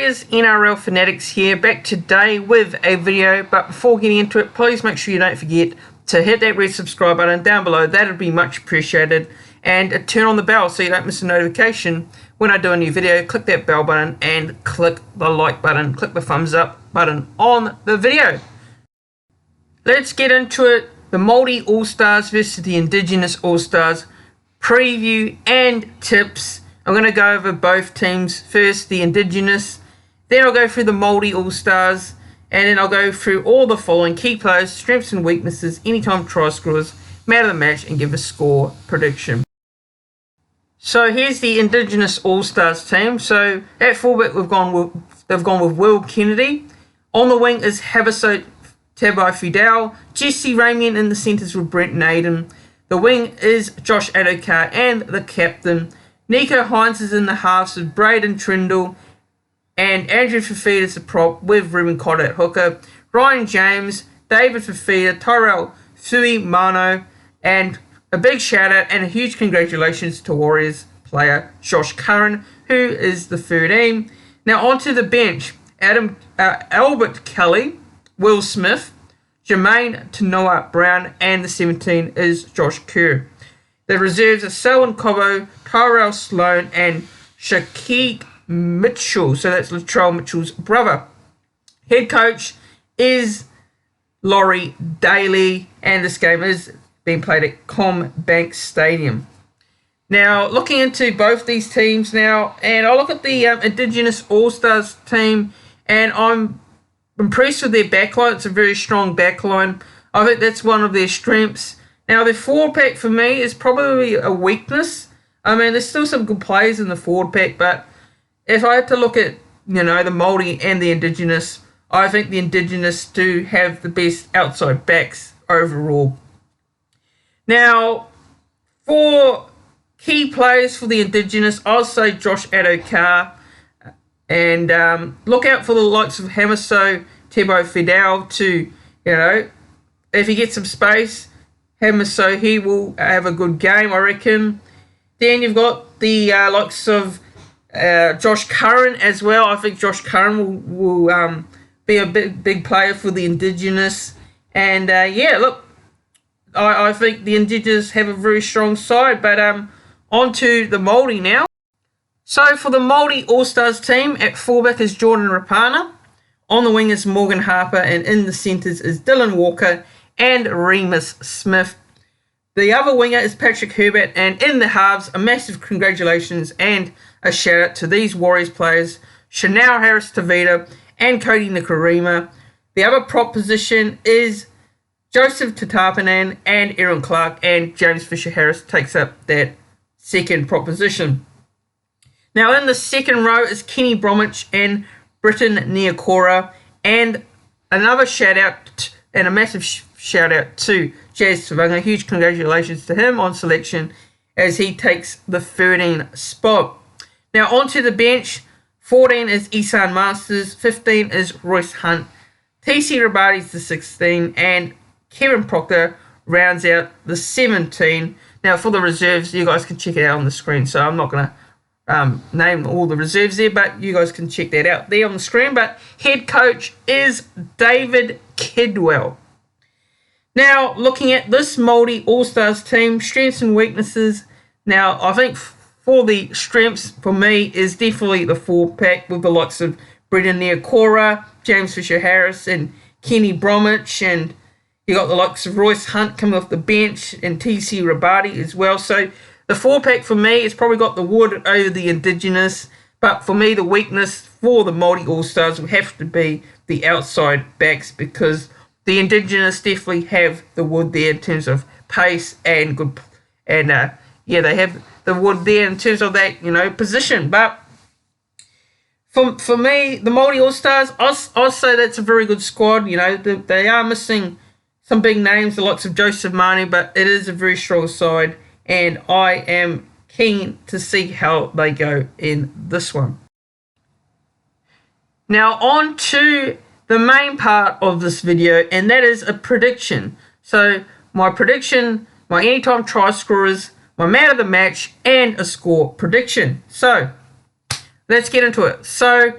Warriors NRL Fanatics here, back today with a video. But before getting into it, please make sure you don't forget to hit that red subscribe button down below. That would be much appreciated. And turn on the bell so you don't miss a notification when I do a new video. Click that bell button and click the like button. Click the thumbs up button on the video. Let's get into it. The Maori All-Stars versus the Indigenous All-Stars preview and tips. I'm going to go over both teams. First, the Indigenous. Then I'll go through the Maori All-Stars. And then I'll go through all the following key players, strengths and weaknesses, anytime try scorers, man of the match, and give a score prediction. So here's the Indigenous All-Stars team. So at fullback they've gone with Will Kennedy. On the wing is Habiso Tabai Fidel. Jesse Ramian in the centres with Brent Naden. The wing is Josh Adokar and the captain. Nico Hines is in the halves with Braden Trindle. And Andrew Fafita is the prop with Ruben Cotter at hooker. Ryan James, David Fafita, Tyrell Fuimano, and a big shout out and a huge congratulations to Warriors player Josh Curran, who is the 13. Now onto the bench. Albert Kelly, Will Smith, Jermaine Tanoa Brown, and the 17 is Josh Kerr. The reserves are Selwyn Cobbo, Tyrell Sloan, and Shaquille Mitchell. So that's Latrell Mitchell's brother. Head coach is Laurie Daly, and this game is being played at Combank Stadium. Now, looking into both these teams now, and I'll look at the Indigenous All-Stars team, and I'm impressed with their backline. It's a very strong backline. I think that's one of their strengths. Now, their forward pack for me is probably a weakness. I mean, there's still some good players in the forward pack, but if I had to look at, the Maori and the Indigenous, I think the Indigenous do have the best outside backs overall. Now, for key players for the Indigenous, I'll say Josh Adokar. And look out for the likes of Hamiso Tebo Fidel to, if he gets some space, Hamiso, he will have a good game, I reckon. Then you've got the likes of Josh Curran as well. I think Josh Curran will be a big player for the Indigenous. And look, I think the Indigenous have a very strong side. But on to the Maori now. So for the Maori All-Stars team, at fullback is Jordan Rapana. On the wing is Morgan Harper, and in the centres is Dylan Walker and Remus Smith. The other winger is Patrick Herbert, and in the halves, a massive congratulations and a shout out to these Warriors players, Chanel Harris-Tavita and Cody Nikorima. The other prop position is Joseph Tatapanen and Aaron Clark, and James Fisher-Harris takes up that second prop position. Now in the second row is Kenny Bromwich and Britton Niokora, and another shout out and a massive shout out to Jazz Tavanga. Huge congratulations to him on selection as he takes the 13 spot. Now onto the bench. 14 is Isan Masters, 15 is Royce Hunt, TC Rabati's the 16, and Kevin Proctor rounds out the 17. Now for the reserves, you guys can check it out on the screen, so I'm not going to name all the reserves there, but you guys can check that out there on the screen. But head coach is David Kidwell. Now, looking at this Maori All-Stars team, strengths and weaknesses. Now, I think for the strengths, for me, is definitely the forward pack with the likes of Brendan Niokora, James Fisher-Harris, and Kenny Bromwich, and you got the likes of Royce Hunt coming off the bench, and TC Rabati as well. So the forward pack for me has probably got the wood over the Indigenous, but for me, the weakness for the Maori All-Stars will have to be the outside backs, because the Indigenous definitely have the wood there in terms of pace and good, and they have the wood there in terms of that position. But for me, the Maori All-Stars, I'll say that's a very good squad. They are missing some big names, the likes of Joseph Manu, but it is a very strong side, and I am keen to see how they go in this one. Now on to the main part of this video, and that is a prediction. So my prediction, my anytime try scorers, my man of the match, and a score prediction. So let's get into it. So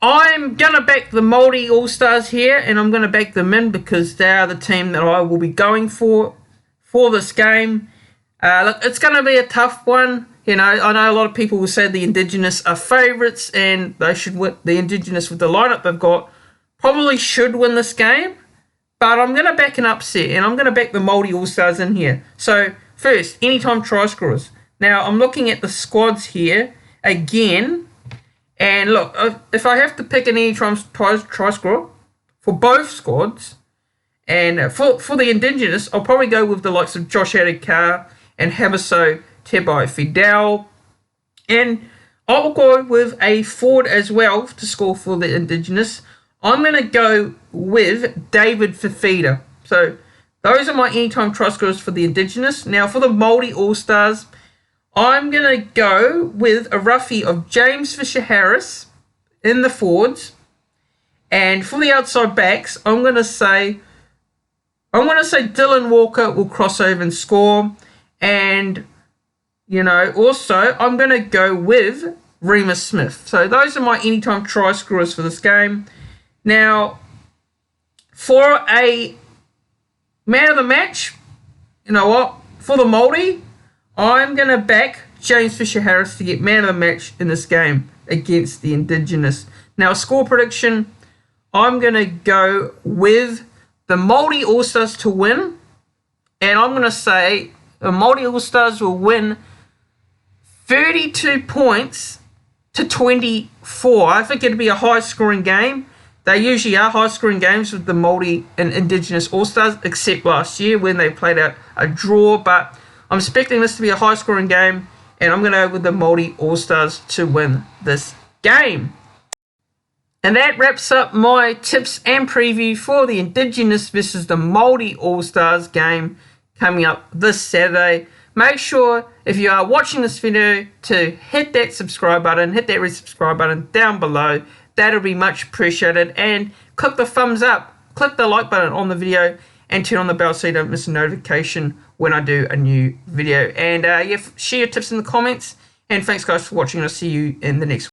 I'm going to back the Maori All-Stars here, and I'm going to back them in because they are the team that I will be going for this game. Look, it's going to be a tough one. You know, I know a lot of people will say the Indigenous are favourites and they should win. The Indigenous with the lineup they've got probably should win this game. But I'm going to back an upset, and I'm going to back the Maori All-Stars in here. So, first, anytime try scorers. Now, I'm looking at the squads here again. And look, if I have to pick an anytime try scorer for both squads, and for the Indigenous, I'll probably go with the likes of Josh Adokar and Hamiso Tebai Fidel. And I'll go with a forward as well to score for the Indigenous. I'm going to go with David Fifita. So those are my anytime try scorers for the Indigenous. Now for the Maori All-Stars, I'm going to go with a roughie of James Fisher-Harris in the forwards. And for the outside backs, I'm going to say Dylan Walker will cross over and score. And, you know, also I'm going to go with Remus Smith. So those are my anytime try scorers for this game. Now, for a man of the match, you know what? For the Māori, I'm going to back James Fisher-Harris to get man of the match in this game against the Indigenous. Now, score prediction, I'm going to go with the Māori All-Stars to win. And I'm going to say the Māori All-Stars will win 32 points to 24. I think it'll be a high-scoring game. They usually are high-scoring games with the Māori and Indigenous All-Stars, except last year when they played out a draw. But I'm expecting this to be a high-scoring game, and I'm going to go with the Māori All-Stars to win this game. And that wraps up my tips and preview for the Indigenous versus the Māori All-Stars game coming up this Saturday. Make sure, if you are watching this video, to hit that subscribe button, hit that red subscribe button down below. That'll be much appreciated. And click the thumbs up, click the like button on the video, and turn on the bell so you don't miss a notification when I do a new video. And yeah, share your tips in the comments. And thanks guys for watching. I'll see you in the next one.